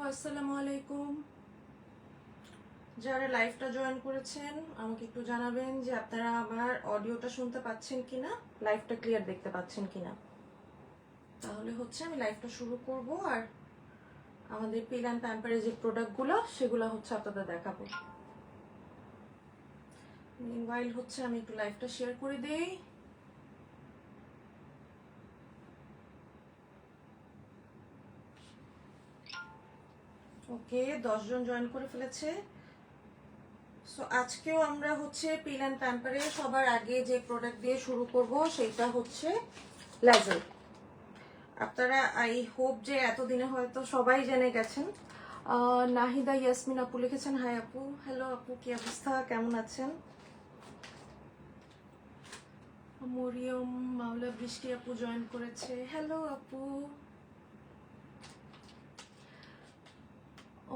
আসসালামু আলাইকুম। যারা লাইভটা জয়েন করেছেন আমাকে একটু জানাবেন যে আপনারা আমার অডিওটা শুনতে পাচ্ছেন কিনা, লাইভটা ক্লিয়ার দেখতে পাচ্ছেন কিনা। তাহলে হচ্ছে আমি লাইভটা শুরু করব আর আমাদের পিল অ্যান্ড প্যাম্পারের যে প্রোডাক্টগুলো সেগুলো হচ্ছে আপনাদের দেখাবো। মিনওয়াইল হচ্ছে আমি একটু লাইভটা শেয়ার করে দেই। ওকে, 10 জন জয়েন করে ফেলেছে। সো আজকেও আমরা হচ্ছে পিল অ্যান্ড প্যাম্পারে সবার আগে যে প্রোডাক্ট দিয়ে শুরু করব সেটা হচ্ছে ল্যাজেল। আপনারা আই হোপ যে এতদিনে হয়তো সবাই জেনে গেছেন। নাহিদা ইয়াসমিন আপু লিখেছেন, হাই আপু। হ্যালো আপু, কি অবস্থা, কেমন আছেন? মরিয়ম মাওলা বৃষ্টি আপু জয়েন করেছে, হ্যালো আপু।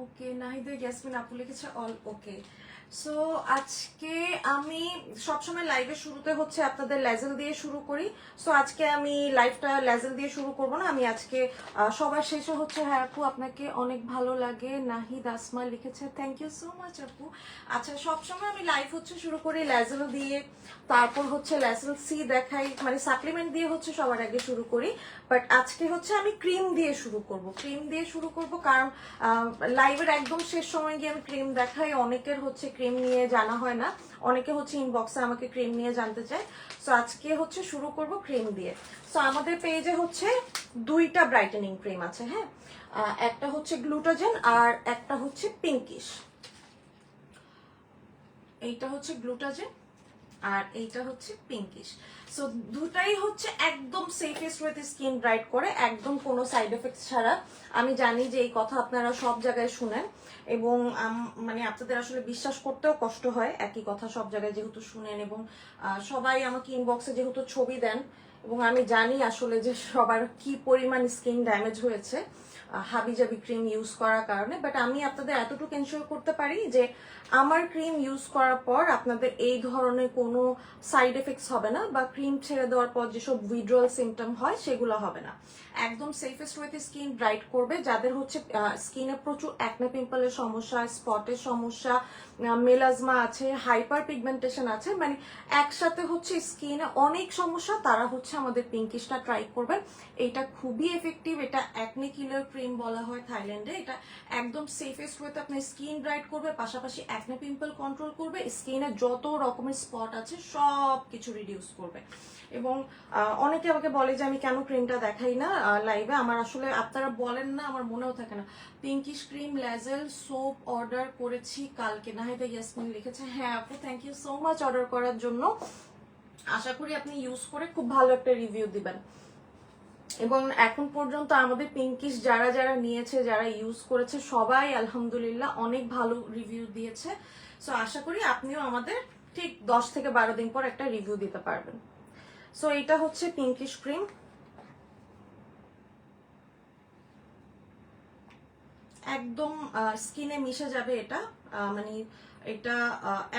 ওকে, নাহিদা ইয়াসমিন আপু লিখেছে অল ওকে। সো আজকে আমি সবসময় লাইভের শুরুতে হচ্ছে আপনাদের লেজেল দিয়ে শুরু করি। সো আজকে আমি লাইভটা লেজেল দিয়ে শুরু করব না, আমি আজকে সবার শেষে হচ্ছে, হ্যাঁ আপু আপনাকে অনেক ভালো লাগে, নাহিদ আসমা লিখেছে, থ্যাংক ইউ সো মাচ আপু। আচ্ছা, সবসময় আমি লাইভ হচ্ছে শুরু করি লেজেল দিয়ে, তারপর হচ্ছে লেজেল সি দেখাই, মানে সাপ্লিমেন্ট দিয়ে হচ্ছে সবার আগে শুরু করি। বাট আজকে হচ্ছে আমি ক্রিম দিয়ে শুরু করব, ক্রিম দিয়ে শুরু করব কারণ লাইভের একদম শেষ সময় গিয়ে আমি ক্রিম দেখাই। অনেকের হচ্ছে ক্রিম নিয়ে জানা হয় না, অনেকে হচ্ছে ইনবক্সে আমাকে ক্রিম নিয়ে জানতে চায়। সো আজকে হচ্ছে শুরু করব ক্রিম দিয়ে। সো আমাদের পেজে হচ্ছে দুইটা ব্রাইটেনিং ক্রিম আছে, হ্যাঁ, একটা হচ্ছে গ্লুটাজেন আর একটা হচ্ছে পিঙ্কিশ। এইটা হচ্ছে গ্লুটাজেন আর এইটা হচ্ছে পিঙ্কিশ। সো দুটাই হচ্ছে একদম সেফেস্ট ওয়েতে স্কিন ব্রাইট করে, একদম কোনো সাইড এফেক্টস ছাড়া। আমি জানি যে এই কথা আপনারা সব জায়গায় শুনেন এবং মানে আপনাদের আসলে বিশ্বাস করতেও কষ্ট হয়, একই কথা সব জায়গায় যেহেতু শুনেন এবং সবাই আমাকে ইনবক্সে যেহেতু ছবি দেন এবং আমি জানি আসলে যে সবার কি পরিমাণ স্কিন ড্যামেজ হয়েছে হাবিজাবি ক্রিম ইউজ করার কারণে। বাট আমি আপনাদের এতটুকু এনশিওর করতে পারি যে আমার ক্রিম ইউজ করার পর আপনাদের এই ধরনের কোনো সাইড এফেক্টস হবে না, বা ক্রিম ছেড়ে দেওয়ার পর যেসব উইথড্রয়াল সিমটম হয় সেগুলো হবে না। একদম সেফেস্ট ওয়েতে স্কিন ব্রাইট করবে। যাদের হচ্ছে স্কিনে প্রচুর অ্যাকনে পিম্পলের সমস্যা, স্পটের সমস্যা, মেলাজমা আছে, হাইপার পিগমেন্টেশন আছে, মানে একসাথে হচ্ছে স্কিনে অনেক সমস্যা, তারা হচ্ছে আমাদের পিঙ্কিশটা ট্রাই করবেন। এটা খুবই এফেক্টিভ, এটা অ্যাকনে কিলার ক্রিম বলা হয় থাইল্যান্ডে। এটা একদম সেফেস্ট ওয়েতে আপনার স্কিন ব্রাইট করবে, পাশাপাশি অ্যাকনে পিম্পল কন্ট্রোল করবে, স্কিনে যত রকমের স্পট আছে সব কিছু রিডিউস করবে। এবং অনেকে আমাকে বলে যে আমি কেন ক্রিমটা দেখাই না লাইভে। আমার আসলে আপনারা বলেন না, আমার মনেও থাকে না। পিঙ্কিশ ক্রিম লেজেল সোপ অর্ডার করেছি কালকে, নাহিদা ইয়াসমিন লিখেছে, হ্যাঁ আপু thank you so much order করার জন্য। আশা করি আপনি ইউজ করে খুব ভালো একটা রিভিউ দিবেন। এবং এখন পর্যন্ত আমাদের পিঙ্কিশ যারা যারা নিয়েছে, যারা ইউজ করেছে, সবাই আলহামদুলিল্লাহ অনেক ভালো রিভিউ দিয়েছে। সো আশা করি আপনিও আমাদের ঠিক 10 থেকে 12 দিন পর একটা রিভিউ দিতে পারবেন। সো এটা হচ্ছে পিঙ্কিশ ক্রিম, একদম স্কিনে মিশে যাবে এটা। মানে এটা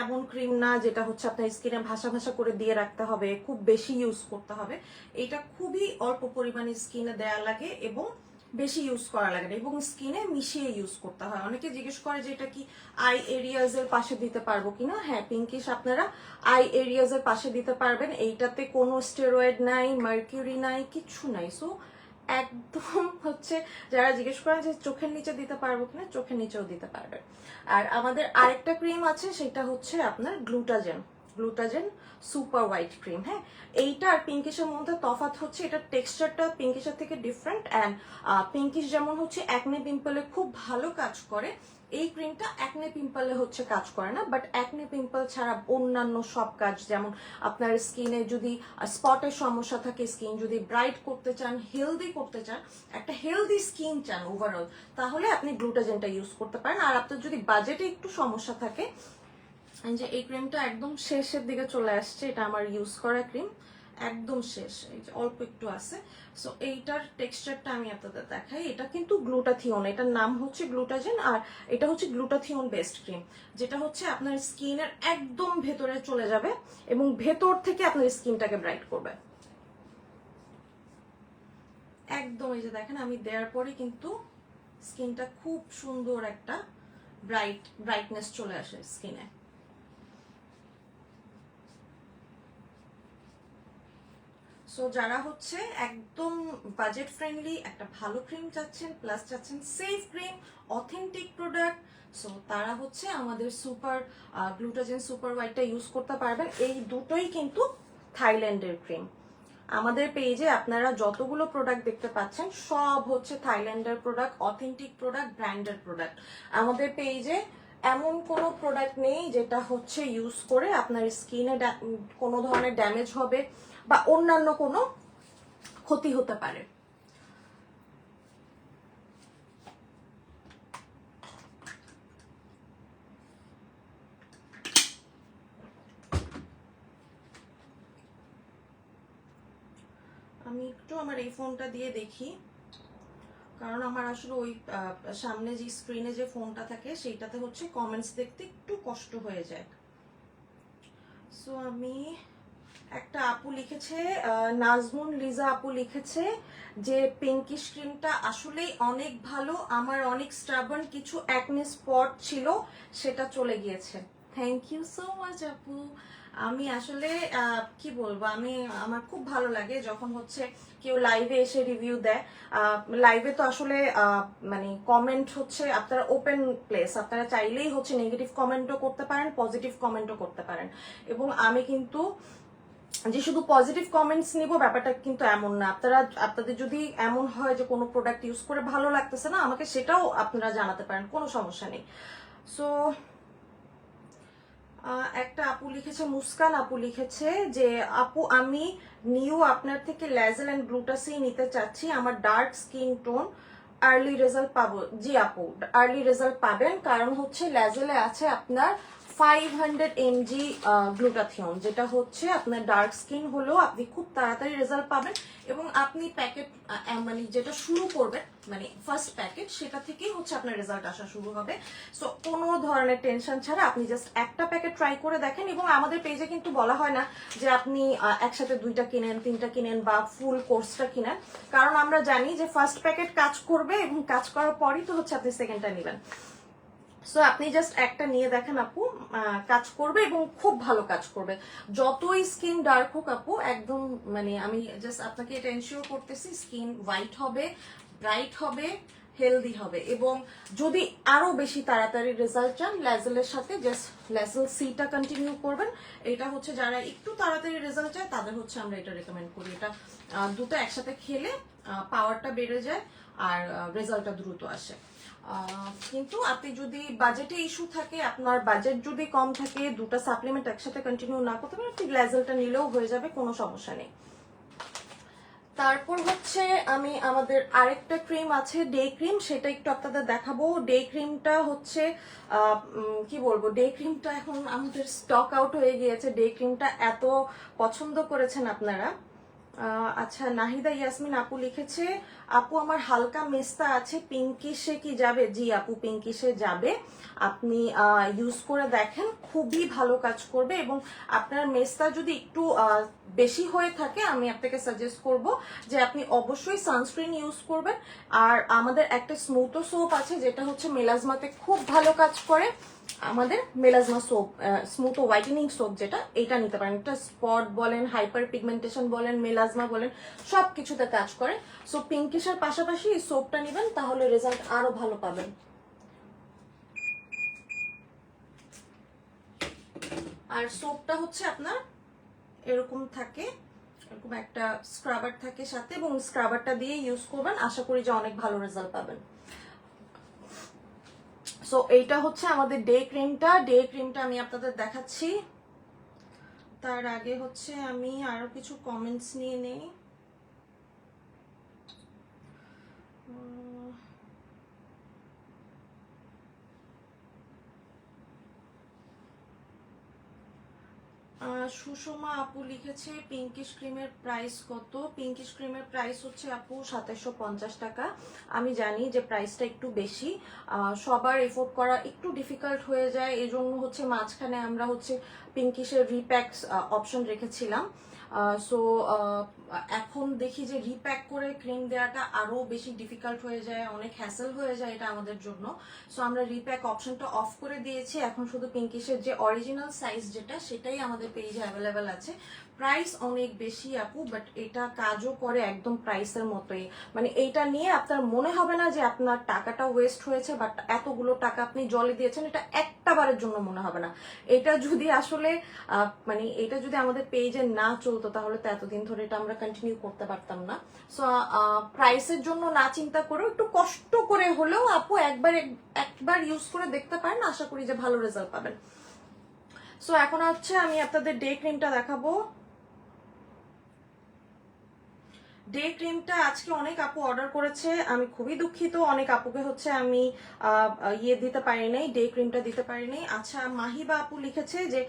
এমন ক্রিম না যেটা হচ্ছে আপনার স্কিনে ভাসা ভাসা করে দিয়ে রাখতে হবে, খুব বেশি ইউজ করতে হবে। এটা খুবই অল্প পরিমাণে স্কিনে দেয়া লাগে এবং বেশি ইউজ করা লাগে না, এবং স্কিনে মিশিয়ে ইউজ করতে হয়। অনেকে জিজ্ঞেস করে যে এটা কি আই এরিয়াজ এর পাশে দিতে পারবো কিনা। হ্যাঁ, পিঙ্কিশ আপনারা আই এরিয়াজ এর পাশে দিতে পারবেন। এইটাতে কোনো স্টেরয়েড নাই, মার্কিউরি নাই, কিচ্ছু নাই। সো একদম হচ্ছে যারা জিজ্ঞেস করেন যে চোখের নিচে দিতে পারবো কিনা, চোখের নিচেও দিতে পারবে। আর আমাদের আরেকটা ক্রিম আছে, সেটা হচ্ছে আপনার গ্লুটাজেন, গ্লুটাজেন সুপার হোয়াইট ক্রিম। হ্যাঁ, এইটা আর পিঙ্কিশের মধ্যে তফাৎ হচ্ছে এটার টেক্সচারটা পিঙ্কিশের থেকে ডিফারেন্ট। অ্যান্ড পিঙ্কিশ যেমন হচ্ছে অ্যাকনে পিম্পলে খুব ভালো কাজ করে, এই ক্রিমটা অ্যাকনে পিম্পলে হচ্ছে কাজ করে না। বাট অ্যাকনে পিম্পল ছাড়া অন্যান্য সব কাজ, যেমন আপনার স্কিনে যদি স্পটের সমস্যা থাকে, স্কিন যদি ব্রাইট করতে চান, হেলদি করতে চান, একটা হেলদি স্কিন চান ওভারঅল, তাহলে আপনি গ্লুটাজেনটা ইউজ করতে পারেন। আর আপনার যদি বাজেটে একটু সমস্যা থাকে, যে এই ক্রিমটা একদম শেষের দিকে চলে আসছে, এটা আমার ইউজ করা ক্রিম, একদম শেষ, এই যে অল্প একটু আছে। সো এইটার টেক্সচারটা আমি আপনাদের দেখাই। এটা কিন্তু গ্লুটাথিওন, এটার নাম হচ্ছে গ্লুটাজেন, আর এটা হচ্ছে গ্লুটাথিওন বেসড ক্রিম, যেটা হচ্ছে আপনার স্কিনের একদম ভেতরে চলে যাবে এবং ভেতর থেকে আপনার স্কিনটাকে ব্রাইট করবে একদম। এই যে দেখেন আমি দেওয়ার পরে কিন্তু স্কিনটা খুব সুন্দর একটা ব্রাইটনেস চলে আসে স্কিনে। সো যারা হচ্ছে একদম বাজেট ফ্রেন্ডলি একটা ভালো ক্রিম চাচ্ছেন, প্লাস চাচ্ছেন safe cream, authentic product, so তারা হচ্ছে আমাদের সুপার গ্লুটাজেন সুপার হোয়াইটটা ইউজ করতে পারবেন। এই দুটোই কিন্তু থাইল্যান্ডের ক্রিম। আমাদের পেজে আপনারা যতগুলো প্রোডাক্ট দেখতে পাচ্ছেন সব হচ্ছে থাইল্যান্ডের product, authentic product, branded product. আমাদের পেজে এমন কোনো প্রোডাক্ট নেই যেটা হচ্ছে ইউজ করে আপনার স্কিনে কোনো ধরনের ড্যামেজ হবে বা অন্যান্য কোনো ক্ষতি হতে পারে। আমি একটু আমার এই ফোনটা দিয়ে দেখি, কারণ আমার আসলে ওই সামনে যে স্ক্রিনে যে ফোনটা থাকে সেইটাতে হচ্ছে কমেন্টস দেখতে একটু কষ্ট হয়ে যায়। সো আমি একটা আপু লিখেছে, নাজমুন লিজা আপু লিখেছে যে পিঙ্কিশ ক্রিমটা আসলেই অনেক ভালো, আমার অনেক স্টাবন কিছু অ্যাকনে স্পট ছিল সেটা চলে গিয়েছে। থ্যাংক ইউ সো মাচ আপু। আমি আসলে কি বলবো, আমার খুব ভালো লাগে যখন হচ্ছে কেউ লাইভে এসে রিভিউ দেয়। লাইভে তো আসলে মানে কমেন্ট হচ্ছে আপনারা ওপেন প্লেস, আপনারা চাইলেই হচ্ছে নেগেটিভ কমেন্টও করতে পারেন, পজিটিভ কমেন্টও করতে পারেন। এবং আমি কিন্তু যে শুধু পজিটিভ কমেন্টস নিব ব্যাপারটা কিন্তু এমন না। আপনাদের যদি এমন হয় যে কোনো প্রোডাক্ট ইউজ করে ভালো লাগতেছে না, আমাকে সেটাও আপনারা জানাতে পারেন, কোনো সমস্যা নেই। সো একটা আপু লিখেছে, মুস্কান আপু লিখেছে যে আপু আমি নিউ আপনার থেকে ল্যাজেল অ্যান্ড গ্লুটাসি নিতে চাচ্ছি, আমার dark skin tone, early result পাবো? জি আপু, আর্লি রেজাল্ট পাবেন, কারণ হচ্ছে ল্যাজেলে আছে আপনার 500 mg গ্লুটাথিয়ন, যেটা হচ্ছে আপনার ডার্ক স্কিন হলেও আপনি খুব তাড়াতাড়ি রেজাল্ট পাবেন। এবং আপনি প্যাকেট মানে যেটা শুরু করবেন, মানে ফার্স্ট প্যাকেট, সেটা থেকেই হচ্ছে আপনার রেজাল্ট আসা শুরু হবে। সো কোনো ধরনের টেনশন ছাড়া আপনি জাস্ট একটা প্যাকেট ট্রাই করে দেখেন। এবং আমাদের পেজে কিন্তু বলা হয় না যে আপনি একসাথে 2টা কিনেন, 3টা কিনেন বা ফুল কোর্সটা কিনেন, কারণ আমরা জানি যে ফার্স্ট প্যাকেট কাজ করবে এবং কাজ করার পরই তো হচ্ছে আপনি সেকেন্ডটা নেবেন। সো আপনি জাস্ট একটা নিয়ে দেখেন আপু, কাজ করবে এবং খুব ভালো কাজ করবে। যতই স্কিন ডার্ক হোক আপু, একদম মানে আমি জাস্ট আপনাকে এটা এনশিওর করতেছি স্কিন হোয়াইট হবে, ব্রাইট হবে, হেলদি হবে। এবং যদি আরো বেশি তাড়াতাড়ি রেজাল্ট চান, ল্যাজেলের সাথে জাস্ট ল্যাজেল সিটা কন্টিনিউ করবেন। এটা হচ্ছে যারা একটু তাড়াতাড়ি রেজাল্ট চায় তাদের হচ্ছে আমরা এটা রেকমেন্ড করি। এটা দুটো একসাথে খেলে পাওয়ারটা বেড়ে যায় আর রেজাল্টটা দ্রুত আসে। কিন্তু আপনি যদি বাজেটে ইস্যু থাকে, আপনার বাজেট যদি কম থাকে, দুটো সাপ্লিমেন্ট একসাথে কন্টিনিউ না করতে পারেন, আপনি গ্ল্যাজেলটা নিলেও হয়ে যাবে, কোনো সমস্যা নেই। তারপর হচ্ছে আমি আমাদের আরেকটা ক্রিম আছে ডে ক্রিম, সেটা একটু আপনাদের দেখাবো। ডে ক্রিমটা হচ্ছে কি বলবো, ডে ক্রিমটা এখন আমাদের স্টক আউট হয়ে গিয়েছে। ডে ক্রিমটা এত পছন্দ করেছেন আপনারা। আচ্ছা, নাহিদা ইয়াসমিন আপু লিখেছে, আপু আমার হালকা মেস্তা আছে, পিঙ্কিশে কি যাবে? জি আপু, পিঙ্কিশে যাবে, আপনি ইউজ করে দেখেন, খুবই ভালো কাজ করবে। এবং আপনার মেস্তা যদি একটু বেশি হয়ে থাকে, আমি আপনাকে সাজেস্ট করব যে আপনি অবশ্যই সানস্ক্রিন ইউজ করবেন। আর আমাদের একটা স্মুথো সোপ আছে যেটা হচ্ছে মেলাজমাতে খুব ভালো কাজ করে, আমাদের melasma soap, smooth whitening soap, যেটা এটা নিতে পারেন। এটা স্পট বলেন, হাইপার পিগমেন্টেশন বলেন, মেলাজমা বলেন, সব কিছুতে কাজ করে। সো পিঙ্কিশের পাশাপাশি এই সোপটা নেবেন, তাহলে রেজাল্ট আরো ভালো পাবেন। আর সোপটা হচ্ছে আপনার এরকম থাকে, এরকম একটা স্ক্রাবার থাকে সাথে, এবং স্ক্রাবারটা দিয়ে ইউজ করবেন, আশা করি যে অনেক ভালো রেজাল্ট পাবেন। সো এইটা হচ্ছে আমাদের ডে ক্রিমটা আমি আপনাদের দেখাচ্ছি। তার আগে হচ্ছে আমি আরো কিছু কমেন্টস নিয়ে নেই। সুষমা আপু লিখেছে, পিঙ্কিশ ক্রিমের প্রাইস কত? পিঙ্কিশ ক্রিমের প্রাইস হচ্ছে আপু 2750 টাকা। আমি জানি যে প্রাইসটা একটু বেশি, সবার এফোর্ড করা একটু ডিফিকাল্ট হয়ে যায়, এই জন্য হচ্ছে মাঝখানে আমরা হচ্ছে পিঙ্কিশের রিপ্যাক্স অপশন রেখেছিলাম। সো এখন দেখি যে রিপ্যাক করে ক্রিম দেওয়াটা আরো বেশি ডিফিকাল্ট হয়ে যায়, অনেক হ্যাসেল হয়ে যায় এটা আমাদের জন্য। সো আমরা রিপ্যাক অপশনটা অফ করে দিয়েছি, এখন শুধু পিঙ্কিশের যে অরিজিনাল সাইজ যেটা সেটাই আমাদের পেজে অ্যাভেলেবেল আছে। প্রাইস অনেক বেশি আপু, বাট এটা কাজও করে একদম প্রাইসের মতোই। মানে এইটা নিয়ে আপনার মনে হবে না যে আপনার টাকাটা ওয়েস্ট হয়েছে, বাট এতগুলো টাকা আপনি জলে দিয়েছেন, এটা একটা বারের জন্য মনে হবে না। এটা যদি আসলে মানে এটা যদি আমাদের পেজে না চলতো তাহলে তো এতদিন ধরে এটা আমরা কন্টিনিউ করতে পারতাম না। সো প্রাইসের জন্য না চিন্তা করে একটু কষ্ট করে হলেও আপু একবার ইউজ করে দেখতে পারেন, আশা করি যে ভালো রেজাল্ট পাবেন। সো এখন হচ্ছে আমি আপনাদের ডে ক্রিমটা দেখাবো। ডে ক্রিমটা আজকে অনেক আপু অর্ডার করেছে, আমি খুবই দুঃখিত, অনেক আপুকে হচ্ছে আমি ইয়ে দিতে পারি নাই, ডে ক্রিমটা দিতে পারি নাই। আচ্ছা, মাহিবা আপু লিখেছে যে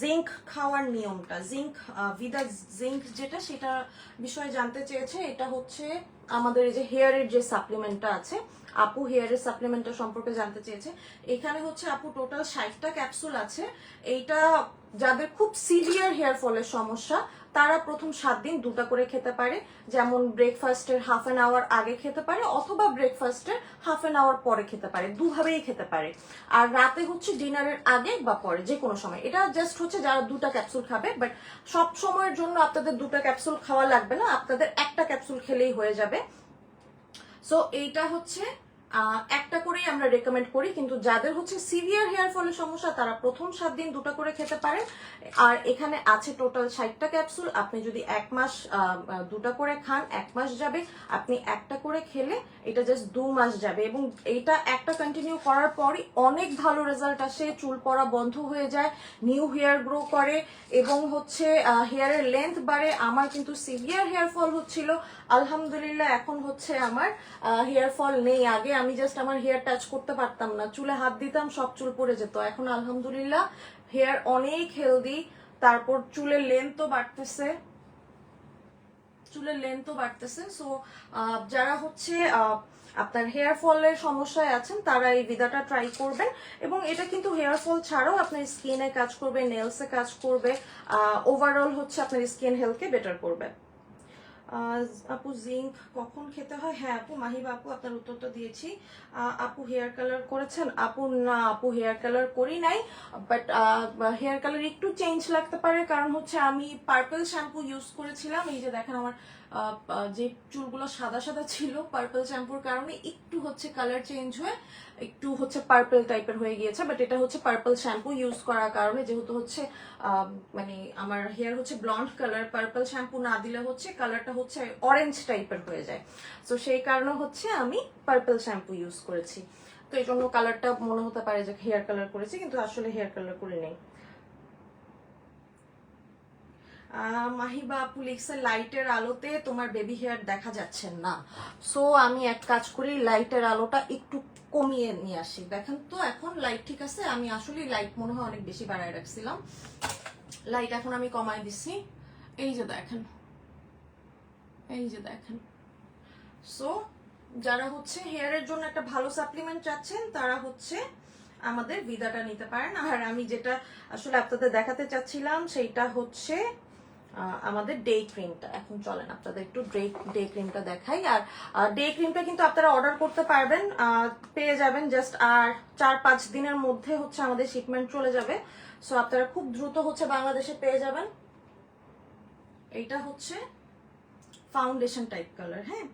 জিঙ্ক খাওয়ার নিয়মটা, জিঙ্ক ভিদা জিঙ্ক যেটা, সেটা বিষয়ে জানতে চেয়েছে। এটা হচ্ছে আমাদের এই যে হেয়ারের যে সাপ্লিমেন্টটা আছে, আপু হেয়ারের সাপ্লিমেন্টটা সম্পর্কে জানতে চেয়েছে। এখানে হচ্ছে আপু টোটাল 60টা ক্যাপসুল আছে। এইটা যাদের খুব সিভিয়ার হেয়ার ফলের সমস্যা তারা প্রথম 7 দিন 2টা করে খেতে পারে, যেমন ব্রেকফাস্টের হাফ অ্যান আওয়ার আগে খেতে পারে অথবা ব্রেকফাস্টের হাফ অ্যান আওয়ার পরে খেতে পারে, দুভাবেই খেতে পারে। আর রাতে হচ্ছে ডিনারের আগে বা পরে, যে কোনো সময়। এটা জাস্ট হচ্ছে যারা 2টা ক্যাপসুল খাবে, বাট সব সময়ের জন্য আপনাদের 2টা ক্যাপসুল খাওয়া লাগবে না, আপনাদের একটা ক্যাপসুল খেলেই হয়ে যাবে। সো এইটা হচ্ছে একটা করেই আমরা রেকমেন্ড করি, কিন্তু যাদের হচ্ছে সিভিয়ার হেয়ার ফলের সমস্যা তারা প্রথম 7 দিন 2টা করে খেতে পারেন। আর এখানে আছে টোটাল 60টা ক্যাপসুল। আপনি যদি 1 মাস 2টা করে খান, 1 মাস যাবে। আপনি একটা করে খেলে এটা জাস্ট 2 মাস যাবে, এবং এইটা একটা কন্টিনিউ করার পরই অনেক ভালো রেজাল্ট আসে। চুল পড়া বন্ধ হয়ে যায়, নিউ হেয়ার গ্রো করে, এবং হচ্ছে হেয়ারের লেন্থ বাড়ে। আমার কিন্তু সিভিয়ার হেয়ার ফল হচ্ছিল, আলহামদুলিল্লাহ এখন হচ্ছে আমার হেয়ার ফল নেই। আগে আমি জাস্ট আমার হেয়ার টাচ করতে পারতাম না, চুলে হাত দিতাম সব চুল পড়ে যেত। এখন আলহামদুলিল্লাহ হেয়ার অনেক হেলদি, তারপর চুলের লেন্থও বাড়তেছে, চুলের লেন্থও বাড়তেছে। সো যারা হচ্ছে আপনার হেয়ার ফলের সমস্যায় আছেন তারা এই ভিদাটা ট্রাই করবেন। এবং এটা কিন্তু হেয়ার ফল ছাড়াও আপনার স্কিনে কাজ করবে, নেলসে কাজ করবে, ওভারঅল হচ্ছে আপনার স্কিন হেলথকে বেটার করবে। আপু জিঙ্ক কখন খেতে হয়? হ্যাঁ আপু, মাহিবা আপু আপনার উত্তরটা দিয়েছি। আপু হেয়ার কালার করেছেন? আপু না, আপু হেয়ার কালার করি নাই, বাট হেয়ার কালার একটু চেঞ্জ লাগতে পারে, কারণ হচ্ছে আমি পার্পল শ্যাম্পু ইউজ করেছিলাম। এই যে দেখেন আমার যে চুলগুলো সাদা সাদা ছিল, পার্পল শ্যাম্পুর কারণে একটু হচ্ছে কালার চেঞ্জ হয়ে একটু হচ্ছে পার্পল টাইপের হয়ে গিয়েছে। বাট এটা হচ্ছে পার্পল শ্যাম্পু ইউজ করার কারণে, যেহেতু হচ্ছে মানে আমার হেয়ার হচ্ছে ব্লন্ড কালার, পার্পল শ্যাম্পু না দিলে হচ্ছে কালারটা হচ্ছে অরেঞ্জ টাইপের হয়ে যায়। তো সেই কারণে হচ্ছে আমি পার্পল শ্যাম্পু ইউজ করেছি। তো এই জন্য কালারটা মনে হতে পারে যে হেয়ার কালার করেছি, কিন্তু আসলে হেয়ার কালার করে নেই। মাহিবা আপু লিখছে লাইটের আলোতে তোমার বেবি হেয়ার দেখা যাচ্ছে না। সো আমি এক কাজ করি, লাইটের আলোটা একটু কমিয়ে নিয়ে আসি। দেখেন তো এখন লাইট ঠিক আছে? আমি আসলে লাইট মনে হয় অনেক বেশি বাড়ায় রাখছিলাম, লাইট এখন আমি কমাই দিছি। এই যে দেখেন, এই যে দেখেন। সো যারা হচ্ছে হেয়ারের জন্য একটা ভালো সাপ্লিমেন্ট চাচ্ছেন তারা হচ্ছে আমাদের ভিদাটা নিতে পারেন। আর আমি যেটা আসলে আপনাদের দেখাতে চাচ্ছিলাম সেইটা হচ্ছে আমাদের ডে ক্রিমটা। এখন চলেন আপনাদের একটু ডে ক্রিমটা দেখাই। আর ডে ক্রিমটা কিন্তু আপনারা অর্ডার করতে পারবেন, পেয়ে যাবেন জাস্ট আর 4-5 দিনের মধ্যে হচ্ছে আমাদের শিপমেন্ট চলে যাবে। সো আপনারা খুব দ্রুত হচ্ছে বাংলাদেশে পেয়ে যাবেন। এইটা হচ্ছে ফাউন্ডেশন টাইপ কালার। হ্যাঁ,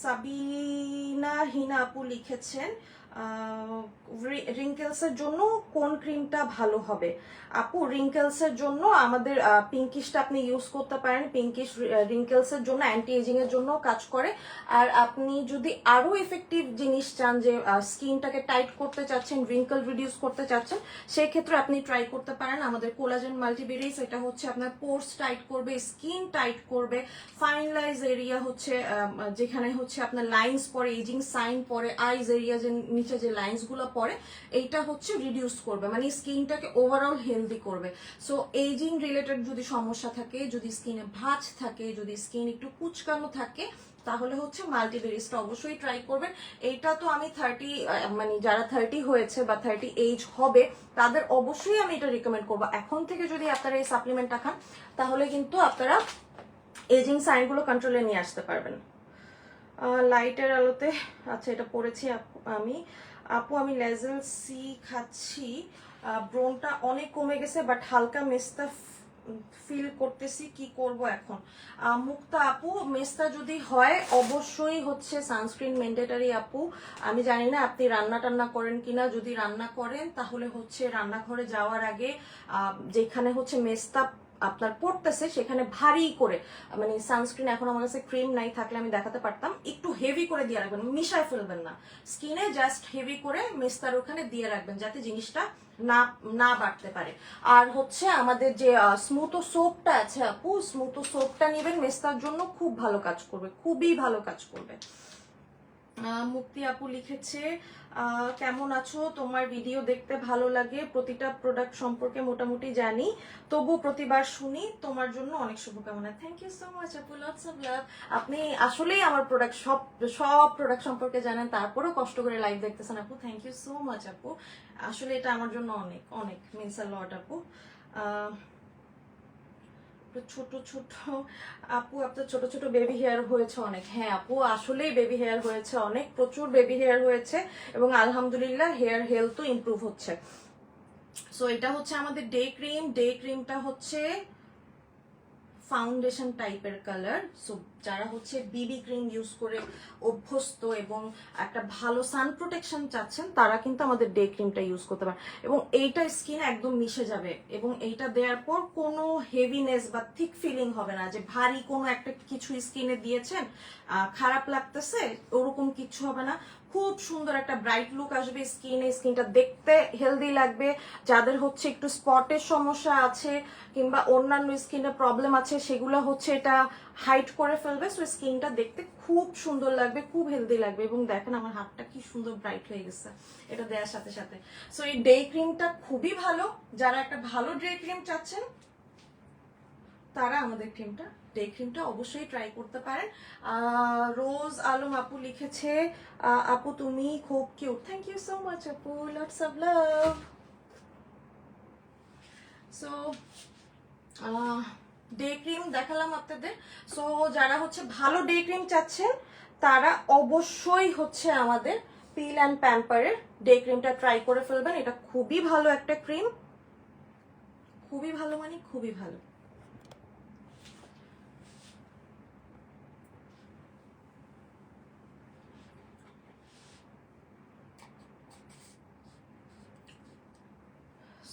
সাবিনা হিনা আপু লিখেছেন রিঙ্কেলসের জন্য কোন ক্রিমটা ভালো হবে? আপু রিঙ্কেলসের জন্য আমাদের পিঙ্কিশটা আপনি ইউজ করতে পারেন। পিঙ্কিশ রিঙ্কেলসের জন্য, অ্যান্টি এজিং এর জন্য কাজ করে। আর আপনি যদি আরো এফেক্টিভ জিনিস চান, যে স্কিনটাকে টাইট করতে চাচ্ছেন, রিঙ্কেল রিডিউস করতে চাচ্ছেন, সেই ক্ষেত্রে আপনি ট্রাই করতে পারেন আমাদের কোলাজেন মাল্টিবেরিজ। এটা হচ্ছে আপনার পোর্স টাইট করবে, স্কিন টাইট করবে, ফাইন লাইজ এরিয়া হচ্ছে যেখানে হচ্ছে আপনার লাইন্স পরে, এজিং সাইন পরে, আইজ এরিয়া যে নিচে যে লাইন্সগুলো পড়ে এইটা হচ্ছে রিডিউস করবে, মানে স্কিনটাকে ওভারঅল হেলদি করবে। সো এজিং রিলেটেড যদি সমস্যা থাকে, যদি স্কিনে ভাঁজ থাকে, যদি স্কিন একটু কুচকানো থাকে, তাহলে হচ্ছে মাল্টিবেরিজটা অবশ্যই ট্রাই করবেন। এইটা তো আমি 30 মানে যারা 30 হয়েছে বা 30 এজ হবে তাদের অবশ্যই আমি এটা রিকমেন্ড করবো। এখন থেকে যদি আপনারা এই সাপ্লিমেন্টটা খান তাহলে কিন্তু আপনারা এজিং সাইনগুলো কন্ট্রোলে নিয়ে আসতে পারবেন। লাইটের আলোতে, আচ্ছা এটা পড়েছি আমি। আপু আমি লেজেল সি খাচ্ছি, ব্রনটা অনেক কমে গেছে বাট হালকা মেস্তা ফিল করতেছি, কি করব এখন? মুক্তা আপু, মেস্তা যদি হয় অবশ্যই হচ্ছে সানস্ক্রিন ম্যান্ডেটরি আপু। আমি জানি না আপনি রান্না টান্না করেন কিনা, যদি রান্না করেন তাহলে হচ্ছে রান্নাঘরে যাওয়ার আগে যেখানে হচ্ছে মেস্তা আপনার পড়তেছে সেখানে ভারী করে, মানে সানস্ক্রিন, এখন আমার কাছে ক্রিম নাই, থাকলে আমি দেখাতে পারতাম, একটু হেভি করে দিয়ে রাখবেন, মিশায় ফেলবেন না স্কিনে, জাস্ট হেভি করে মেস্তার ওখানে দিয়ে রাখবেন যাতে জিনিসটা না না বাড়তে পারে। আর হচ্ছে আমাদের যে স্মুথো সোপটা আছে আপু, স্মুথো সোপটা নেবেন, মেস্তার জন্য খুব ভালো কাজ করবে, খুবই ভালো কাজ করবে। মুক্তি আপু লিখেছে, কেমন আছো, তোমার ভিডিও দেখতে ভালো লাগে, প্রতিটা প্রোডাক্ট সম্পর্কে মোটামুটি জানি, তবু প্রতিবার শুনি, তোমার জন্য অনেক শুভকামনা। থ্যাংক ইউ সো মাচ আপু, লটস অফ লাভ। আপনি আসলেই আমার প্রোডাক্ট সব প্রোডাক্ট সম্পর্কে জানেন, তারপরেও কষ্ট করে লাইভ দেখতেছেন আপু, থ্যাংক ইউ সো মাচ আপু। আসলে এটা আমার জন্য অনেক অনেক মিনস আ লট আপু। ছোট ছোট আপু, আপনার ছোট ছোট বেবি হেয়ার হয়েছে অনেক। হ্যাঁ আপু, আসলেই বেবি হেয়ার হয়েছে অনেক, প্রচুর বেবি হেয়ার হয়েছে এবং আলহামদুলিল্লাহ হেয়ার হেলথও ইমপ্রুভ হচ্ছে। সো এটা হচ্ছে আমাদের ডে ক্রিম। ডে ক্রিমটা হচ্ছে ফাউন্ডেশন টাইপের কালার। সো যারা হচ্ছে বিবি ক্রিম ইউজ করে অভ্যস্ত এবং একটা ভালো সান প্রোটেকশন চাচ্ছেন তারা কিন্তু আমাদের ডে ক্রিমটা ইউজ করতে পারেন, এবং এইটা স্কিন একদম মিশে যাবে, এবং এইটা দেওয়ার পর কোনো হেভিনেস বা থিক ফিলিং হবে না, যে ভারী কোনো একটা কিছু স্কিনে দিয়েছেন খারাপ লাগতেছে, ওরকম কিছু হবে না। খুব সুন্দর একটা ব্রাইট লুক আসবে স্কিনে, স্কিনটা দেখতে হেলদি লাগবে। যাদের হচ্ছে একটু স্পটের সমস্যা আছে কিংবা অন্যান্য স্কিনের প্রবলেম আছে সেগুলো হচ্ছে এটা হাইড করে ফেলবে, সো স্কিনটা দেখতে খুব সুন্দর লাগবে, খুব হেলদি লাগবে। এবং দেখেন আমার হাতটা কি সুন্দর ব্রাইট হয়ে গেছে এটা দেওয়ার সাথে সাথে। সো এই ডে ক্রিমটা খুবই ভালো, যারা একটা ভালো ডে ক্রিম চাচ্ছেন তারা আমাদের ডে ক্রিমটা অবশ্যই ট্রাই করতে পারেন। রোজ আলম আপু লিখেছে, আপু তুমি খুব cute, thank you so much আপু, lots of love. So day cream দেখালাম আপনাদের। সো যারা হচ্ছে ভালো ডে ক্রিম চাচ্ছেন তারা অবশ্যই হচ্ছে আমাদের পিল অ্যান্ড প্যাম্পারের ডে ক্রিমটা ট্রাই করে ফেলবেন। এটা খুবই ভালো একটা ক্রিম, খুবই ভালো, মানে খুবই ভালো।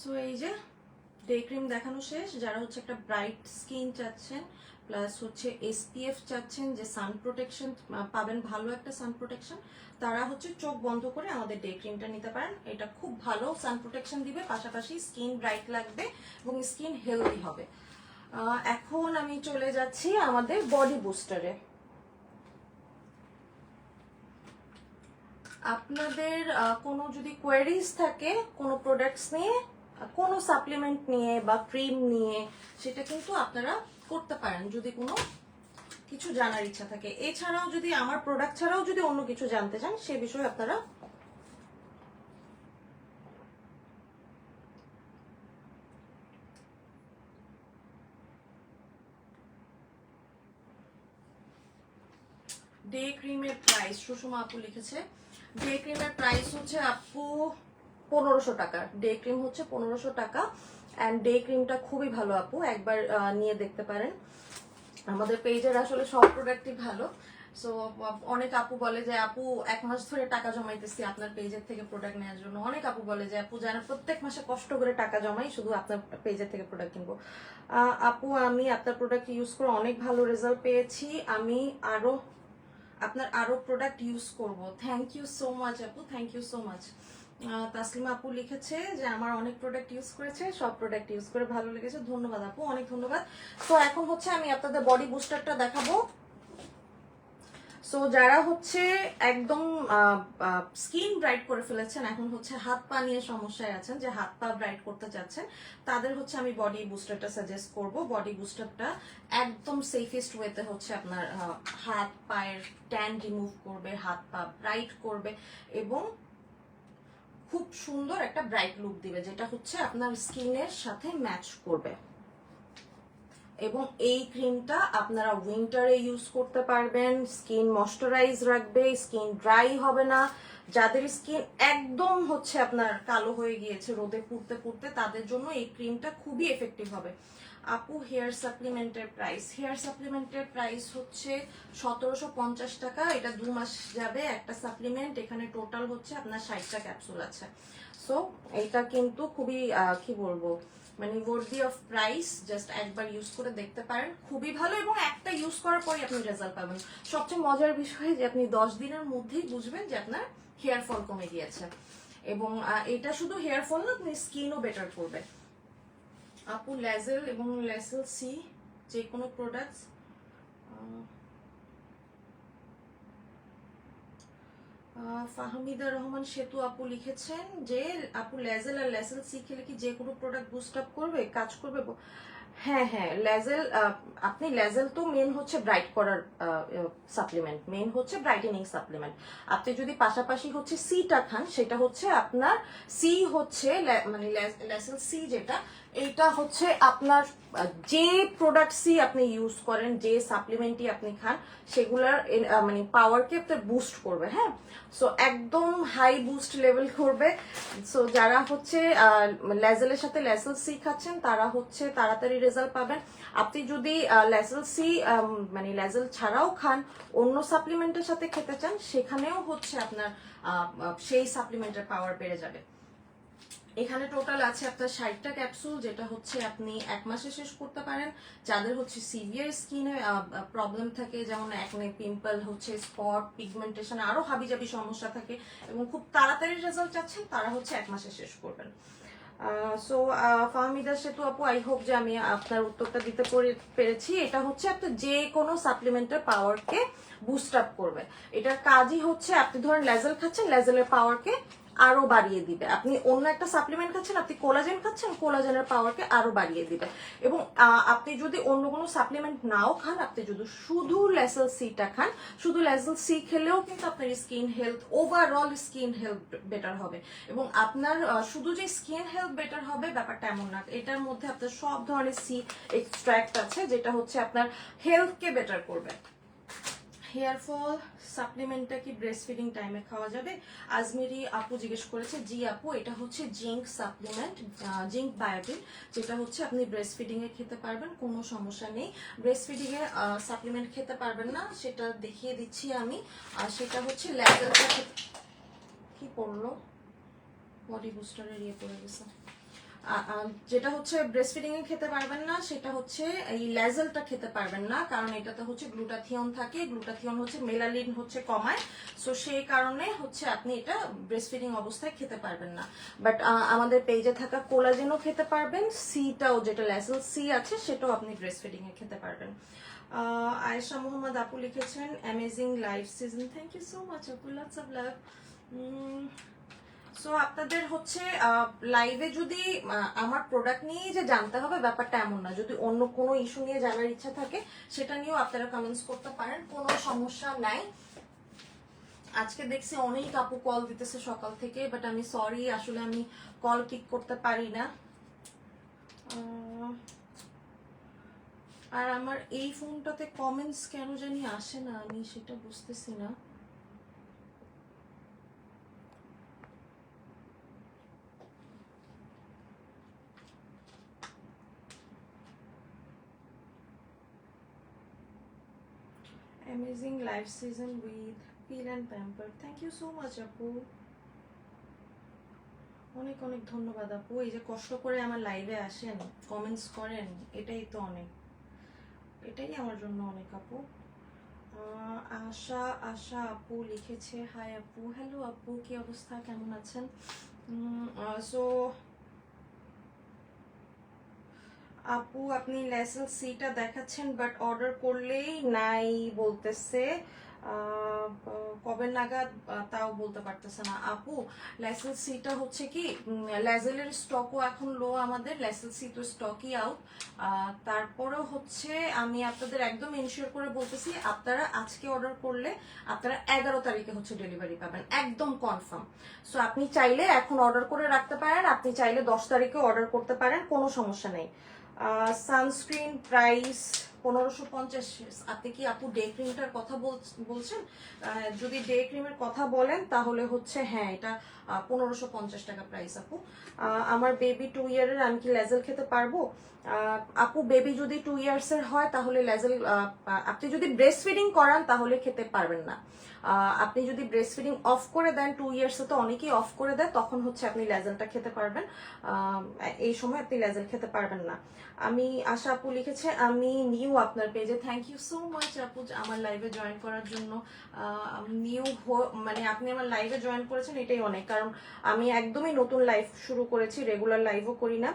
সো এই যে ডে ক্রিম দেখানো শেষ। যারা হচ্ছে একটা ব্রাইট স্কিন চাচ্ছেন প্লাস হচ্ছে এসপিএফ চাচ্ছেন, যে সান প্রোটেকশন পাবেন, ভালো একটা সান প্রোটেকশন, তারা হচ্ছে চোখ বন্ধ করে আমাদের ডে ক্রিমটা নিতে পারেন। এটা খুব ভালো সান প্রোটেকশন দিবে, পাশাপাশি স্কিন ব্রাইট লাগবে এবং স্কিন হেলদি হবে। এখন আমি চলে যাচ্ছি আমাদের বডি বুস্টারে। আপনাদের কোনো যদি কোয়েরিজ থাকে কোনো প্রোডাক্টস নিয়ে, কোনো সাপ্লিমেন্ট নিয়ে বা ক্রিম নিয়ে, সেটা কিন্তু আপনারা করতে পারেন যদি কোনো কিছু জানার ইচ্ছা থাকে। এছাড়াও যদি আমার প্রোডাক্ট ছাড়াও যদি অন্য কিছু জানতে চান সে বিষয়ে আপনারা ডে ক্রিমের প্রাইস, সুষমা আপু লিখেছে, ডে ক্রিমের প্রাইস হচ্ছে আপু 1500 টাকা। ডে ক্রিম হচ্ছে 1500 টাকা। অ্যান্ড ডে ক্রিমটা খুবই ভালো আপু, একবার নিয়ে দেখতে পারেন। আমাদের পেজের আসলে সব প্রোডাক্টই ভালো। সো অনেক আপু বলে যে আপু 1 মাস ধরে টাকা জমাইতেছি আপনার পেজের থেকে প্রোডাক্ট নেওয়ার জন্য। অনেক আপু বলে যে আপু জানা প্রত্যেক মাসে কষ্ট করে টাকা জমাই শুধু আপনার পেজের থেকে প্রোডাক্ট কিনবো। আপু আমি আপনার প্রোডাক্ট ইউজ করে অনেক ভালো রেজাল্ট পেয়েছি, আমি আপনার আরো প্রোডাক্ট ইউজ করব। থ্যাংক ইউ সো মাচ আপু, thank you so much. Taslima আপু লিখেছে যে আমার অনেক প্রোডাক্ট ইউজ করেছে, সব প্রোডাক্ট ইউজ করে ভালো লেগেছে, ধন্যবাদ আপু, অনেক ধন্যবাদ। তো এখন হচ্ছে আমি আপনাদের বডি বুস্টারটা দেখাবো। সো যারা হচ্ছে একদম স্কিন ব্রাইট করে ফেলেছেন, এখন হচ্ছে হাত পা নিয়ে সমস্যায় আছেন, যে হাত পা ব্রাইট করতে চাচ্ছেন, তাদের হচ্ছে আমি বডি বুস্টারটা সাজেস্ট করব। বডি বুস্টারটা একদম সেফেস্ট ওয়েতে হচ্ছে আপনার হাত পায়ের ট্যান রিমুভ করবে, হাত পা ব্রাইট করবে এবং খুব সুন্দর একটা ব্রাইট লুক দিবে, যেটা হচ্ছে আপনার স্কিনের সাথে ম্যাচ করবে। এবং এই ক্রিমটা আপনারা উইন্টারে ইউজ করতে পারবেন, স্কিন ময়শ্চারাইজ রাখবে, স্কিন ড্রাই হবে না। যাদের স্কিন একদম হচ্ছে আপনার কালো হয়ে গিয়েছে রোদে পুড়তে পুড়তে, তাদের জন্য এই ক্রিমটা খুবই এফেক্টিভ হবে। আপু হেয়ার সাপ্লিমেন্টের প্রাইস, হেয়ার সাপ্লিমেন্টের প্রাইস হচ্ছে 1750 টাকা। এটা 2 মাস যাবে একটা সাপ্লিমেন্ট। এখানে টোটাল হচ্ছে আপনার 60টা ক্যাপসুল আছে। সো এটা কিন্তু খুবই কি বলবো, মানে ওয়ার্দি অফ প্রাইস। জাস্ট একবার ইউজ করে দেখতে পারেন, খুবই ভালো, এবং একটা ইউজ করার পরই আপনি রেজাল্ট পাবেন। সবচেয়ে মজার বিষয় যে আপনি 10 দিনের মধ্যেই বুঝবেন যে আপনার হেয়ার ফল কমে গিয়েছে। এবং এটা শুধু হেয়ার ফল না, আপনি স্কিনও বেটার করবে। আপু ল্যাজেল এবং ল্যাসেল সি যে কোনো প্রোডাক্টস, ফাহমিদা রহমান সেতু আপু লিখেছেন যে আপু ল্যাজেল আর ল্যাসেল সি খেলে কি যে কোনো প্রোডাক্ট বুস্ট আপ করবে, কাজ করবে? হ্যাঁ হ্যাঁ, ল্যাজেল, আপনি ল্যাজেল তো মেন হচ্ছে ব্রাইট করার সাপ্লিমেন্ট, মেন হচ্ছে ব্রাইটেনিং সাপ্লিমেন্ট। আপনি যদি পাশাপাশি হচ্ছে সিটা খান, সেটা হচ্ছে আপনার সি হচ্ছে মানে ল্যাসেল সি যেটা, এইটা হচ্ছে আপনার যে প্রোডাক্ট সি আপনি ইউজ করেন, যে সাপ্লিমেন্টই আপনি খান, সেগুলার মানে পাওয়ারকে আপনার বুস্ট করবে। হ্যাঁ, সো একদম হাই বুস্ট লেভেল করবে। সো যারা হচ্ছে ল্যাজেলের সাথে ল্যাসেল সি খাচ্ছেন, তারা হচ্ছে তাড়াতাড়ি রেজাল্ট পাবেন। আপনি যদি ল্যাজেল সি মানে ল্যাজেল ছাড়াও খান, অন্য সাপ্লিমেন্টের সাথে খেতে চান, সেখানেও হচ্ছে আপনার সেই সাপ্লিমেন্টের পাওয়ার বেড়ে যাবে। এখানে টোটাল আছে আপনার 60টা ক্যাপসুল, যেটা হচ্ছে আপনি 1 মাসে শেষ করতে পারেন। যাদের হচ্ছে সিভিয়ার স্কিনে প্রবলেম থাকে, যেমন একনে, পিম্পল, হচ্ছে স্পট, পিগমেন্টেশন, আরো হাবিজাবি সমস্যা থাকে, এবং খুব তাড়াতাড়ি রেজাল্ট চাচ্ছেন, তারা হচ্ছে 1 মাসে শেষ করবেন। সো ফাহমিদা সেতু আপু, আই হোপ যে আমি আপনার উত্তরটা দিতে পেরেছি। এটা হচ্ছে আপনার যে কোনো সাপ্লিমেন্টের পাওয়ারকে বুস্ট আপ করবে। এটার কাজই হচ্ছে, আপনি ধরেন ল্যাজেল খাচ্ছেন, ল্যাজেলের পাওয়ারকে আরো বাড়িয়ে দিবে। আপনি অন্য একটা সাপ্লিমেন্ট খাচ্ছেন, আপনি কোলাজেন খাচ্ছেন, কোলাজেনের পাওয়ারকে আরো বাড়িয়ে দিবে। এবং আপনি যদি অন্য কোনো সাপ্লিমেন্ট নাও খান, আপনি যদি শুধু ল্যাসেল সিটা খান, শুধু ল্যাসেল সি খেলেও কিন্তু আপনার skin health, overall skin health better হবে। এবং আপনার শুধু যে স্কিন হেলথ বেটার হবে ব্যাপারটা এমন না, এটার মধ্যে আপনার সব ধরনের সি এক্সট্রাক্ট আছে, যেটা হচ্ছে আপনার হেলথকে বেটার করবে। হেয়ার ফল সাপ্লিমেন্টটা কি ব্রেস্ট ফিডিং টাইমে খাওয়া যাবে? আজমেরি আপু জিজ্ঞেস করেছে। জি আপু, এটা হচ্ছে জিঙ্ক সাপ্লিমেন্ট, জিঙ্ক বায়োটিন, যেটা হচ্ছে আপনি ব্রেস্ট ফিডিং এ খেতে পারবেন, কোনো সমস্যা নেই। ব্রেস্ট ফিডিং এ সাপ্লিমেন্ট খেতে পারবেন না, সেটা দেখিয়ে দিচ্ছি আমি। আর সেটা হচ্ছে ল্যাজেলটা, কি পড়লো, বডি বুস্টারের ইয়ে পড়ে গেছে। যেটা হচ্ছে ব্রেস্ট ফিডিং এ খেতে পারবেন না, সেটা হচ্ছে এই ল্যাজেলটা খেতে পারবেন না, কারণ এটাতে হচ্ছে গ্লুটাথিয়ন থাকে। গ্লুটাথিয়ন হচ্ছে মেলানিন হচ্ছে কমায়, সো সেই কারণে হচ্ছে আপনি এটা ব্রেস্ট ফিডিং অবস্থায় খেতে পারবেন না। বাট আমাদের পেজে থাকা কোলাজেনও খেতে পারবেন, সিটাও যেটা ল্যাজেল সি আছে সেটাও আপনি ব্রেস্ট ফিডিং এ খেতে পারবেন। আয়েশা মোহাম্মদ আপু লিখেছেন amazing life season, thank you so much আপু, লটস অফ লাভ। সো আপনাদের হচ্ছে লাইভে যদি আমার প্রোডাক্ট নিয়ে যে জানতে হবে ব্যাপারটা এমন না, যদি অন্য কোনো ইস্যু নিয়ে জানার ইচ্ছা থাকে সেটা নিয়েও আপনারা কমেন্টস করতে পারেন, কোনো সমস্যা নাই। আজকে দেখছি অনেক আপু কল দিতেছে সকাল থেকে, বাট আমি সরি, আসলে আমি কল পিক করতে পারি না। আর আমার এই ফোনটাতে কমেন্টস কেন জানি আসে না, আমি সেটা বুঝতেছি না। Amazing life season with Peel and Pamper. Thank you so much আপু, অনেক অনেক ধন্যবাদ আপু। এই যে কষ্ট করে আমার লাইভে আসেন, কমেন্টস করেন, এটাই তো অনেক, এটাই আমার জন্য অনেক আপু। আশা আশা আপু লিখেছে হাই আপু। হ্যালো আপু, কি অবস্থা, কেমন আছেন? সো আপু আপনি ল্যাসেল সিটা দেখাচ্ছেন, বাট অর্ডার করলেই নাই বলতেছে। কবে নাগাদ তাও বলতে পারতেছে না আপু। ল্যাসেল সিটা হচ্ছে কি, ল্যাজেলের স্টকও এখন লো, আমাদের ল্যাসেল সি তো স্টকই আউট। তারপরেও হচ্ছে আমি আপনাদের একদম ইনশিওর করে বলতেছি, আপনারা আজকে অর্ডার করলে আপনারা 11 তারিখে হচ্ছে ডেলিভারি পাবেন, একদম কনফার্ম। সো আপনি চাইলে এখন অর্ডার করে রাখতে পারেন, আপনি চাইলে 10 তারিখে অর্ডার করতে পারেন, কোনো সমস্যা নেই। Sunscreen price 1550। আপনি কি আপু ডে ক্রিমটার কথা বলছেন? যদি ডে ক্রিমের কথা বলেন তাহলে হচ্ছে হ্যাঁ, এটা 1550 টাকা প্রাইস আপু। আমার বেবি 2 ইয়ারের, আমি কি লেজেল খেতে পারবো? আপু বেবি যদি 2 ইয়ার্সের হয় তাহলে লেজেল, আপনি যদি ব্রেস্ট ফিডিং করান তাহলে খেতে পারবেন না। আপনি যদি ব্রেস্ট ফিডিং অফ করে দেন, 2 ইয়ার্সে তো অনেকেই অফ করে দেয়, তখন হচ্ছে আপনি লেজেলটা খেতে পারবেন। এই সময় আপনি লেজেল খেতে পারবেন না। আমি আশা আপু লিখেছে আমি নিউ আপনার পেজে, থ্যাংক ইউ সো মাচ আপু আমার লাইভে জয়েন করার জন্য। নিউ মানে আপনি আমার লাইভে জয়েন করেছেন এটাই অনেক, কারণ আমি একদমই নতুন লাইভ শুরু করেছি, রেগুলার লাইভও করি না।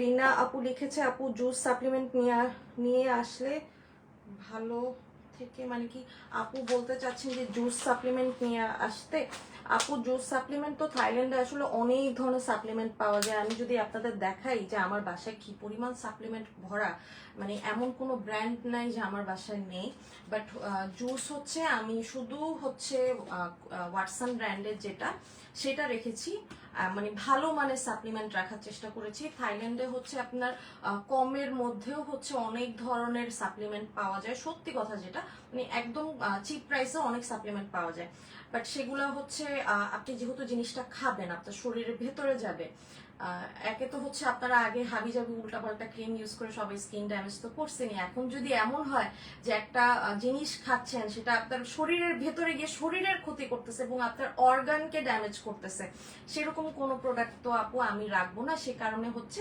লিনা আপু লিখেছে আপু জুস সাপ্লিমেন্ট নিয়ে আসলে ভালো থেকে, মানে কি আপু বলতে চাচ্ছেন যে জুস সাপ্লিমেন্ট নিয়ে আসতে? আপু জুস সাপ্লিমেন্ট তো থাইল্যান্ডে আসলে অনেক ধরনের সাপ্লিমেন্ট পাওয়া যায়। আমি যদি আপনাদের দেখাই যে আমার বাসায় কি পরিমাণ সাপ্লিমেন্ট ভরা, মানে এমন কোনো ব্র্যান্ড নাই যে আমার বাসায় নেই। বাট জুস হচ্ছে আমি শুধু হচ্ছে ওয়াটসন ব্র্যান্ডের যেটা, সেটা রেখেছি। মানে ভালো মানের সাপ্লিমেন্ট রাখার চেষ্টা করেছি। থাইল্যান্ডে হচ্ছে আপনার কমের মধ্যেও হচ্ছে অনেক ধরনের সাপ্লিমেন্ট পাওয়া যায়, সত্যি কথা যেটা, মানে একদম চিপ প্রাইসে অনেক সাপ্লিমেন্ট পাওয়া যায়। বাট সেগুলো হচ্ছে আপনি যেহেতু জিনিসটা খাবেন, আপনার শরীরের ভেতরে যাবে। একে তো হচ্ছে আপনারা আগে হাবিজাবি উল্টাপাল্টা ক্রিম ইউজ করে সবাই স্কিন ড্যামেজ তো করছেনই, এখন যদি এমন হয় যে একটা জিনিস খাচ্ছেন সেটা আপনার শরীরের ভেতরে গিয়ে শরীরের ক্ষতি করতেছে এবং আপনার অর্গানকে ড্যামেজ করতেছে, সেরকম কোনো প্রোডাক্ট তো আপু আমি রাখবো না। সে কারণে হচ্ছে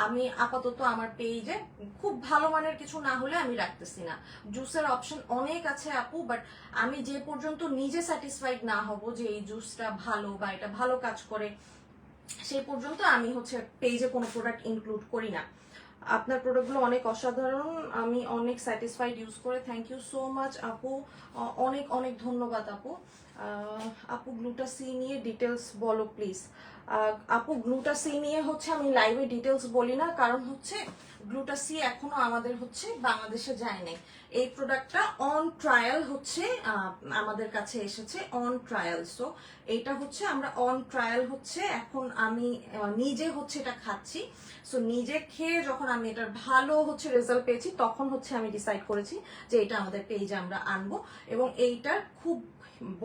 আমি আপাতত আমার পেজে খুব ভালো মানের কিছু না হলে আমি রাখতেছি না। জুসের অপশন অনেক আছে আপু, বাট আমি যে পর্যন্ত নিজে স্যাটিসফাইড না হব যে এই জুসটা ভালো বা এটা ভালো কাজ করে, সেই পর্যন্ত আমি হচ্ছে পেজে কোনো প্রোডাক্ট ইনক্লুড করি না। আপনার প্রোডাক্টগুলো অনেক অসাধারণ, আমি অনেক স্যাটিসফাইড ইউজ করে, থ্যাংক ইউ সো মাচ আপু, অনেক অনেক ধন্যবাদ আপু। আপু গ্লুটাসি নিয়ে ডিটেলস বলো প্লিজ। আপু গ্লুটাসি নিয়ে হচ্ছে আমি লাইভে ডিটেলস বলি না, কারণ হচ্ছে গ্লুটাসি এখনো আমাদের হচ্ছে বাংলাদেশে যায় নাই। এই প্রোডাক্টটা অন ট্রায়াল হচ্ছে আমাদের কাছে এসেছে, অন ট্রায়াল। সো এটা হচ্ছে আমরা অন ট্রায়াল হচ্ছে এখন আমি নিজে হচ্ছে এটা খাচ্ছি। সো নিজে খেয়ে যখন আমি এটার ভালো হচ্ছে রেজাল্ট পেয়েছি, তখন হচ্ছে আমি ডিসাইড করেছি যে এটা আমাদের পেজে আমরা আনবো, এবং এইটার খুব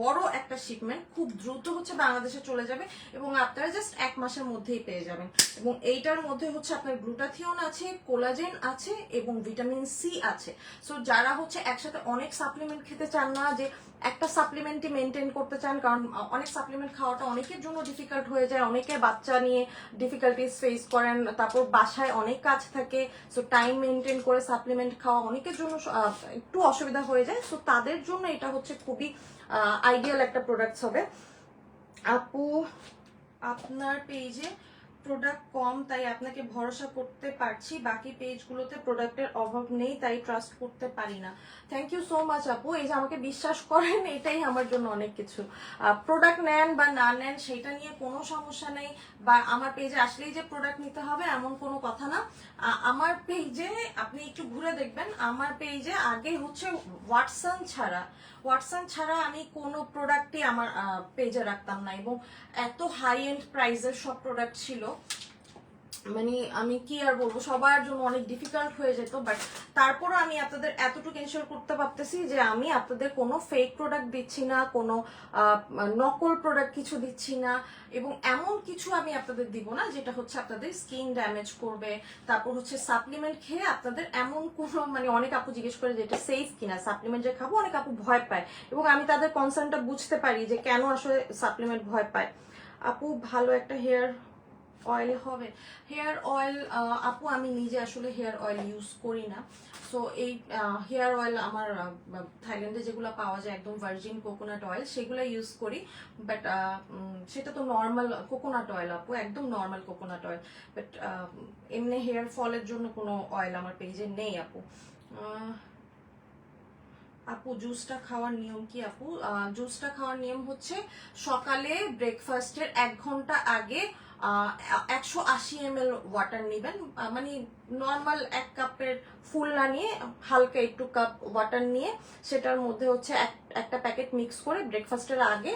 বড় একটা শিপমেন্ট খুব দ্রুত হচ্ছে বাংলাদেশে চলে যাবে এবং আপনারা জাস্ট 1 মাসের মধ্যেই পেয়ে যাবেন। এবং এইটার মধ্যে হচ্ছে আপনার গ্লুটাথিয়ন আছে, কোলাজেন আছে এবং ভিটামিন সি আছে। সো যারা হচ্ছে একসাথে অনেক সাপ্লিমেন্ট খেতে চান না, যে একটা সাপ্লিমেন্টই মেনটেন করতে চান, কারণ অনেক সাপ্লিমেন্ট খাওয়াটা অনেকের জন্য ডিফিকাল্ট হয়ে যায়, অনেকে বাচ্চা নিয়ে ডিফিকাল্টিস ফেস করেন, তারপর বাসায় অনেক কাজ থাকে, সো টাইম মেনটেন করে সাপ্লিমেন্ট খাওয়া অনেকের জন্য একটু অসুবিধা হয়ে যায়। সো তাদের জন্য এটা হচ্ছে খুবই আইডিয়াল একটা প্রোডাক্ট হবে। আপু আপনার পেজে প্রোডাক্ট কম তাই আপনাকে ভরসা করতে পারছি, বাকি পেজগুলোতে প্রোডাক্টের অভাব নেই তাই ট্রাস্ট করতে পারি না। থ্যাংক ইউ সো মাচ আপু, এই যে আমাকে বিশ্বাস করেন এটাই আমার জন্য অনেক কিছু। প্রোডাক্ট নেন বা না নেন সেটা নিয়ে কোনো সমস্যা নেই, বা আমার পেজে আসলেই যে প্রোডাক্ট নিতে হবে এমন কোনো কথা না। আমার পেজে আপনি একটু ঘুরে দেখবেন, আমার পেজে আগে হচ্ছে ওয়াটসন ছাড়া আমি কোনো প্রোডাক্টই আমার পেজে রাখতাম না, এবং এত হাই এন্ড প্রাইসের সব প্রোডাক্ট ছিল, মানে আমি কি আর বলবো, সবার জন্য অনেক ডিফিকাল্ট হয়ে যেত। বাট তারপরও আমি আপনাদের এতটুকু এনশিওর করতে পারতেছি যে আমি আপনাদের কোনো ফেক প্রোডাক্ট দিচ্ছি না, কোনো নকল প্রোডাক্ট কিছু দিচ্ছি না, এবং এমন কিছু আমি আপনাদের দিব না যেটা হচ্ছে আপনাদের স্কিন ড্যামেজ করবে। তারপর হচ্ছে সাপ্লিমেন্ট খেয়ে আপনাদের এমন কোনো, মানে অনেক আপু জিজ্ঞেস করে যে এটা সেফ কিনা, সাপ্লিমেন্ট যে খাবো, অনেক আপু ভয় পায়, এবং আমি তাদের কনসার্নটা বুঝতে পারি যে কেন আসলে সাপ্লিমেন্ট ভয় পায়। আপু ভালো একটা হেয়ার অয়েল হবে? হেয়ার অয়েল আপু আমি নিজে আসলে হেয়ার অয়েল ইউজ করি না। সো এই হেয়ার অয়েল আমার থাইল্যান্ডে যেগুলো পাওয়া যায় একদম ভার্জিন কোকোনাট অয়েল, সেগুলো ইউজ করি। বাট সেটা তো নর্মাল কোকোনাট অয়েল আপু, একদম নর্মাল কোকোনাট অয়েল। বাট এমনি হেয়ার ফলের জন্য কোনো অয়েল আমার পেজে নেই আপু। আপু জুসটা খাওয়ার নিয়ম কি আপু? জুসটা খাওয়ার নিয়ম হচ্ছে সকালে ব্রেকফাস্টের 1 ঘন্টা আগে 180 ml ওয়াটার নেবেন, মানে নর্মাল 1 কাপের ফুল না নিয়ে হালকা একটু কাপ ওয়াটার নিয়ে সেটার মধ্যে হচ্ছে একটা প্যাকেট মিক্স করে ব্রেকফাস্টের আগে